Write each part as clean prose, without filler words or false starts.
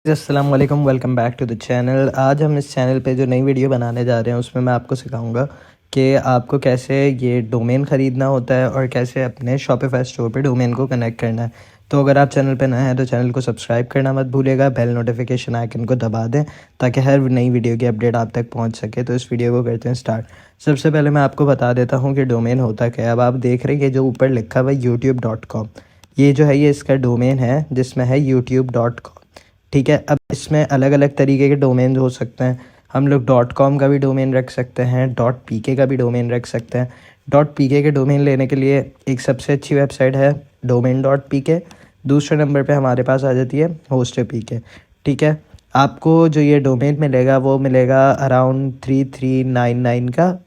अस्सलाम वालेकुम, welcome back to the channel. आज हम इस चैनल पे जो नई वीडियो बनाने जा रहे हैं उसमें मैं आपको सिखाऊंगा कि आपको कैसे ये डोमेन ख़रीदना होता है और कैसे अपने शॉपिफाई स्टोर पे डोमेन को कनेक्ट करना है। तो अगर आप चैनल पे नए हैं तो चैनल को सब्सक्राइब करना मत भूलिएगा, बेल नोटिफिकेशन आइकन को दबा दें ताकि हर नई वीडियो की अपडेट आप तक पहुँच सके। तो इस वीडियो को करते हैं स्टार्ट। सबसे पहले मैं आपको बता देता हूँ कि डोमेन होता क्या है। अब आप देख रहे हैं कि जो ऊपर लिखा हुआ है youtube.com, ये जो है ये इसका डोमेन है जिसमें है youtube.com। ठीक है, अब इसमें अलग अलग तरीके के डोमेन हो सकते हैं। हम लोग .com का भी डोमेन रख सकते हैं, .pk का भी डोमेन रख सकते हैं। .pk के डोमेन लेने के लिए एक सबसे अच्छी वेबसाइट है domain.pk। दूसरे नंबर पे हमारे पास आ जाती है Hostpk। ठीक है, आपको जो ये डोमेन मिलेगा वो मिलेगा अराउंड 3399 का।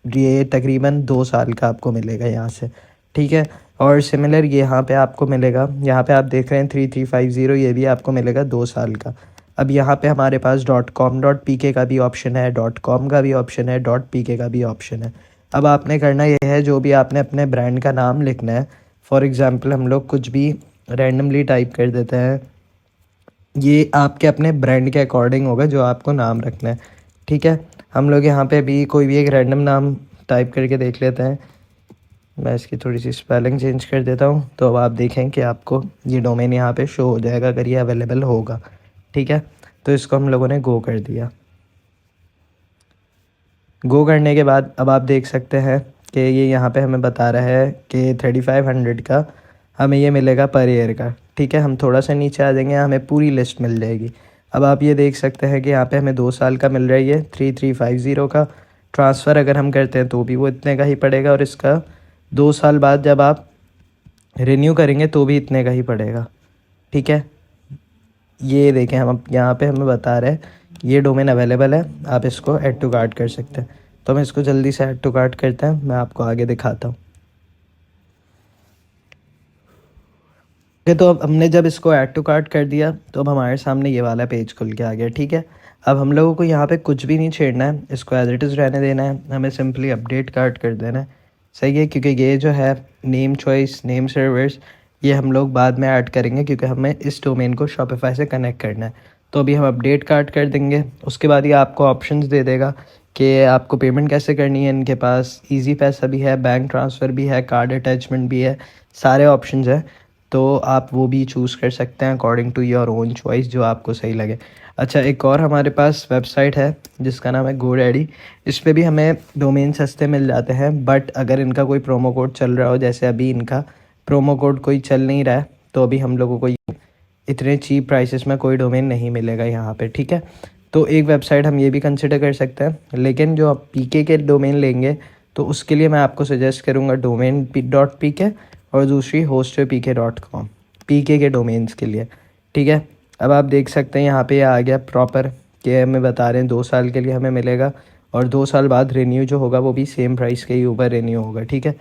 ये तकरीबन 2 साल का आपको मिलेगा यहाँ से। ठीक है, और सिमिलर यहाँ पे आपको मिलेगा, यहाँ पे आप देख रहे हैं 3350, ये भी आपको मिलेगा 2 साल का। अब यहाँ पे हमारे पास .com.pk का भी ऑप्शन है, .com का भी ऑप्शन है, .pk का भी ऑप्शन है। अब आपने करना ये है, जो भी आपने अपने ब्रांड का नाम लिखना है, फॉर एग्ज़ाम्पल हम लोग कुछ भी रैंडमली टाइप कर देते हैं। ये आपके अपने ब्रांड के अकॉर्डिंग होगा जो आपको नाम रखना है। ठीक है, हम लोग यहाँ पे भी कोई भी एक रैंडम नाम टाइप करके देख लेते हैं। मैं इसकी थोड़ी सी स्पेलिंग चेंज कर देता हूँ तो अब आप देखें कि आपको ये डोमेन यहाँ पे शो हो जाएगा अगर ये अवेलेबल होगा। ठीक है, तो इसको हम लोगों ने गो कर दिया। गो करने के बाद अब आप देख सकते हैं कि ये यहाँ पे हमें बता रहा है कि 3500 का हमें ये मिलेगा पर ईयर का। ठीक है, हम थोड़ा सा नीचे आ जाएंगे, हमें पूरी लिस्ट मिल जाएगी। अब आप ये देख सकते हैं कि यहाँ पे हमें 2 साल का मिल रहा है ये 3350 का। ट्रांसफ़र अगर हम करते हैं तो भी वो इतने का ही पड़ेगा, और इसका 2 साल बाद जब आप रिन्यू करेंगे तो भी इतने का ही पड़ेगा। ठीक है, ये देखें हम यहाँ पे हमें बता रहे हैं ये डोमेन अवेलेबल है, आप इसको ऐड टू कार्ट कर सकते हैं। तो हम इसको जल्दी से ऐड टू कार्ट करते हैं, मैं आपको आगे दिखाता हूँ। तो अब हमने जब इसको ऐड टू कार्ट कर दिया तो अब हमारे सामने ये वाला पेज खुल के आ गया। ठीक है, अब हम लोगों को यहाँ पे कुछ भी नहीं छेड़ना है, इसको एज इट इज़ रहने देना है। हमें सिंपली अपडेट कार्ट कर देना है। सही है, क्योंकि ये जो है नेम चॉइस, नेम सर्वर्स, ये हम लोग बाद में ऐड करेंगे क्योंकि हमें इस डोमेन को शॉपिफाई से कनेक्ट करना है। तो अभी हम अपडेट कार्ट कर देंगे, उसके बाद ये आपको ऑप्शंस दे देगा कि आपको पेमेंट कैसे करनी है। इनके पास ईजी पैसा भी है, बैंक ट्रांसफ़र भी है, कार्ड अटैचमेंट भी है, सारे ऑप्शंस हैं। तो आप वो भी चूज़ कर सकते हैं according to your own choice, जो आपको सही लगे। अच्छा, एक और हमारे पास वेबसाइट है जिसका नाम है GoDaddy। इस पे भी हमें डोमेन सस्ते मिल जाते हैं, बट अगर इनका कोई प्रोमो कोड चल रहा हो, जैसे अभी इनका प्रोमो कोड कोई चल नहीं रहा है, तो अभी हम लोगों को इतने चीप प्राइसेस में कोई डोमेन नहीं मिलेगा यहाँ पे। ठीक है, तो एक वेबसाइट हम ये भी कंसिडर कर सकते हैं, लेकिन जो आप पीके के डोमेन लेंगे तो उसके लिए मैं आपको सजेस्ट करूँगा domain.pk और दूसरी hostpk.com, पीके के डोमेन्स के लिए। ठीक है, अब आप देख सकते हैं यहाँ पे आ गया प्रॉपर कि हमें बता रहे हैं 2 साल के लिए हमें मिलेगा, और 2 साल बाद रिन्यू जो होगा वो भी सेम प्राइस के ही ऊपर रिन्यू होगा। ठीक है,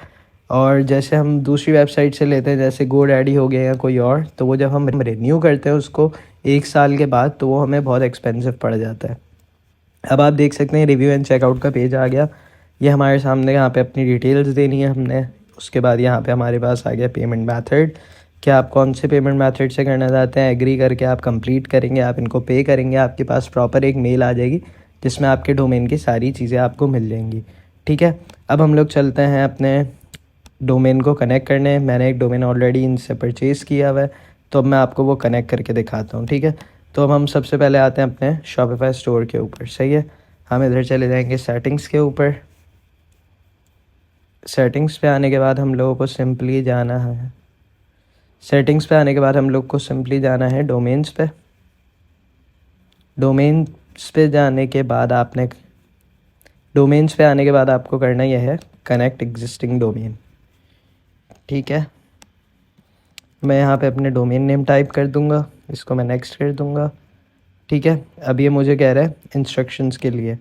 और जैसे हम दूसरी वेबसाइट से लेते हैं जैसे GoDaddy हो गया या कोई और, तो वो जब हम रिन्यू करते हैं उसको 1 साल के बाद, तो वो हमें बहुत एक्सपेंसिव पड़ जाता है। अब आप देख सकते हैं रिव्यू एंड चेकआउट का पेज आ गया। ये हमारे सामने, यहाँ पे अपनी डिटेल्स देनी है हमने। उसके बाद यहाँ पे हमारे पास आ गया पेमेंट मेथड, कि आप कौन से पेमेंट मेथड से करना चाहते हैं। एग्री करके आप कंप्लीट करेंगे, आप इनको पे करेंगे, आपके पास प्रॉपर एक मेल आ जाएगी जिसमें आपके डोमेन की सारी चीज़ें आपको मिल जाएंगी। ठीक है, अब हम लोग चलते हैं अपने डोमेन को कनेक्ट करने। मैंने एक डोमेन ऑलरेडी इनसे परचेज़ किया हुआ है, तो अब मैं आपको वो कनेक्ट करके दिखाता हूँ। ठीक है, तो अब हम सबसे पहले आते हैं अपने शॉपिफाई स्टोर के ऊपर। सही है, हम इधर चले जाएंगे सेटिंग्स के ऊपर। सेटिंग्स पे आने के बाद हम लोगों को सिंपली जाना है, सेटिंग्स पे आने के बाद हम लोग को सिंपली जाना है डोमेन्स पे। डोमेन्स पे जाने के बाद आपने डोमेन्स पे आने के बाद आपको करना यह है कनेक्ट एग्जिस्टिंग डोमेन। ठीक है, मैं यहाँ पे अपने डोमेन नेम टाइप कर दूँगा, इसको मैं नेक्स्ट कर दूँगा। ठीक है, अब ये मुझे कह रहा है इंस्ट्रक्शंस के लिए।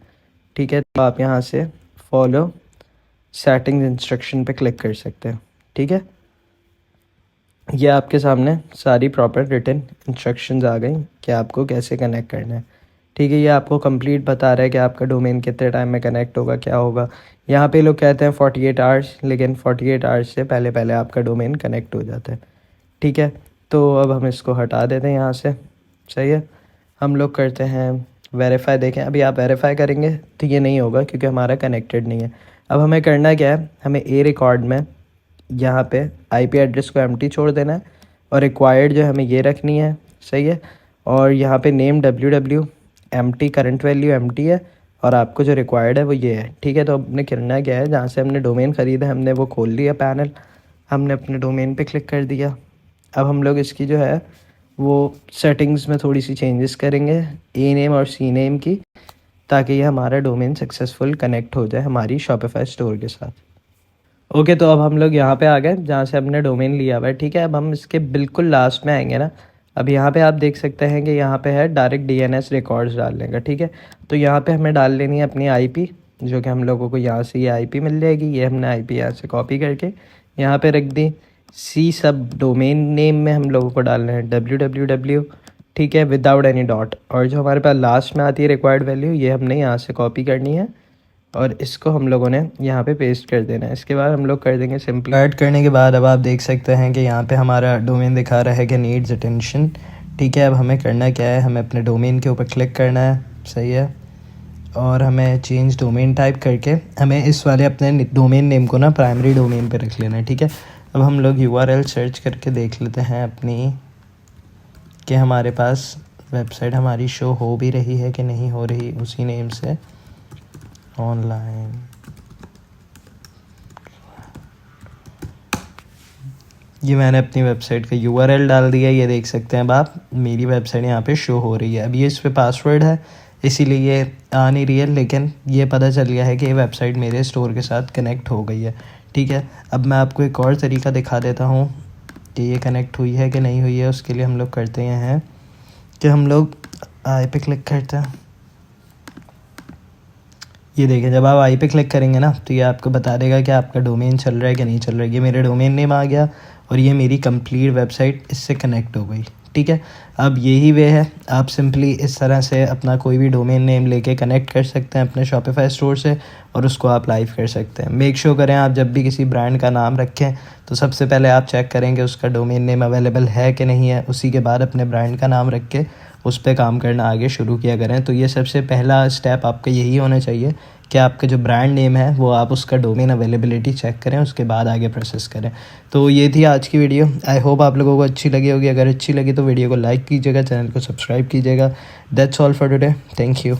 ठीक है, तो आप यहाँ से फॉलो सेटिंग्स इंस्ट्रक्शन पे क्लिक कर सकते हैं। ठीक है, ये आपके सामने सारी प्रॉपर रिटन इंस्ट्रक्शंस आ गई कि आपको कैसे कनेक्ट करना है। ठीक है, ये आपको कंप्लीट बता रहा है कि आपका डोमेन कितने टाइम में कनेक्ट होगा, क्या होगा। यहाँ पे लोग कहते हैं 48 आवर्स, लेकिन 48 आवर्स से पहले पहले आपका डोमेन कनेक्ट हो जाता है। ठीक है, तो अब हम इसको हटा देते हैं यहाँ से। सही है, हम लोग करते हैं वेरीफाई। देखें अभी आप वेरीफाई करेंगे तो ये नहीं होगा क्योंकि हमारा कनेक्टेड नहीं है। अब हमें करना क्या है, हमें ए रिकॉर्ड में यहाँ पे आईपी एड्रेस को एम्प्टी छोड़ देना है और रिक्वायर्ड जो हमें ये रखनी है, सही है। और यहाँ पे name ww empty, current value empty है और आपको जो रिक्वायर्ड है वो ये है, ठीक है। तो हमने करना क्या है, जहाँ से हमने डोमेन ख़रीदा हमने वो खोल लिया पैनल, हमने अपने डोमेन पे क्लिक कर दिया। अब हम लोग इसकी जो है वो सेटिंग्स में थोड़ी सी चेंजेस करेंगे ए नेम और सी नेम की, ताकि ये हमारा डोमेन सक्सेसफुल कनेक्ट हो जाए हमारी शॉपिफाई स्टोर के साथ। ओके, तो अब हम लोग यहाँ पे आ गए जहाँ से हमने डोमेन लिया हुआ है, ठीक है। अब हम इसके बिल्कुल लास्ट में आएंगे ना। अब यहाँ पे आप देख सकते हैं कि यहाँ पे है डायरेक्ट डीएनएस रिकॉर्ड्स डालने का, ठीक है। तो यहाँ पे हमें डाल लेनी है अपनी आईपी, जो कि हम लोगों को यहाँ से ये आईपी मिल जाएगी। ये हमने आईपी यहाँ से कॉपी करके यहाँ पे रख दी। सी सब डोमेन नेम में हम लोगों को डालना है www, ठीक है, विदाउट एनी डॉट। और जो हमारे पास लास्ट में आती है रिक्वायर्ड वैल्यू, ये हमने यहाँ से कॉपी करनी है और इसको हम लोगों ने यहाँ पे पेस्ट कर देना है। इसके बाद हम लोग कर देंगे सिंपली ऐड करने के बाद अब आप देख सकते हैं कि यहाँ पे हमारा डोमेन दिखा रहा है कि नीड्स अटेंशन, ठीक है। अब हमें करना क्या है, हमें अपने डोमेन के ऊपर क्लिक करना है, सही है। और हमें चेंज डोमेन टाइप करके हमें इस वाले अपने डोमेन नेम को ना प्राइमरी डोमेन पे रख लेना है, ठीक है। अब हम लोग URL सर्च करके देख लेते हैं अपनी कि हमारे पास वेबसाइट हमारी शो हो भी रही है कि नहीं हो रही, उसी नेम से ऑनलाइन। ये मैंने अपनी वेबसाइट का URL डाल दिया, ये देख सकते हैं अब आप, मेरी वेबसाइट यहाँ पे शो हो रही है। अब ये इस पे पासवर्ड है इसीलिए ये आ नहीं रही है, लेकिन ये पता चल गया है कि ये वेबसाइट मेरे स्टोर के साथ कनेक्ट हो गई है, ठीक है। अब मैं आपको एक और तरीका दिखा देता हूँ कि ये कनेक्ट हुई है कि नहीं हुई है। उसके लिए हम लोग करते हैं कि हम लोग आई पे क्लिक करते हैं। ये देखें, जब आप आई पे क्लिक करेंगे ना तो ये आपको बता देगा कि आपका डोमेन चल रहा है कि नहीं चल रहा है। ये मेरे डोमेन नेम आ गया और ये मेरी कंप्लीट वेबसाइट इससे कनेक्ट हो गई, ठीक है। अब यही वे है, आप सिंपली इस तरह से अपना कोई भी डोमेन नेम लेके कनेक्ट कर सकते हैं अपने शॉपिफाई स्टोर से और उसको आप लाइव कर सकते हैं। मेक श्योर करें आप जब भी किसी ब्रांड का नाम रखें तो सबसे पहले आप चेक करेंगे उसका डोमेन नेम अवेलेबल है कि नहीं है, उसी के बाद अपने ब्रांड का नाम रख के उस पर काम करना आगे शुरू किया करें। तो ये सबसे पहला स्टेप आपका यही होना चाहिए कि आपका जो ब्रांड नेम है वो आप उसका डोमेन अवेलेबिलिटी चेक करें, उसके बाद आगे प्रोसेस करें। तो ये थी आज की वीडियो, आई होप आप लोगों को अच्छी लगी होगी। अगर अच्छी लगी तो वीडियो को लाइक कीजिएगा, चैनल को सब्सक्राइब कीजिएगा। That's all for today, thank you.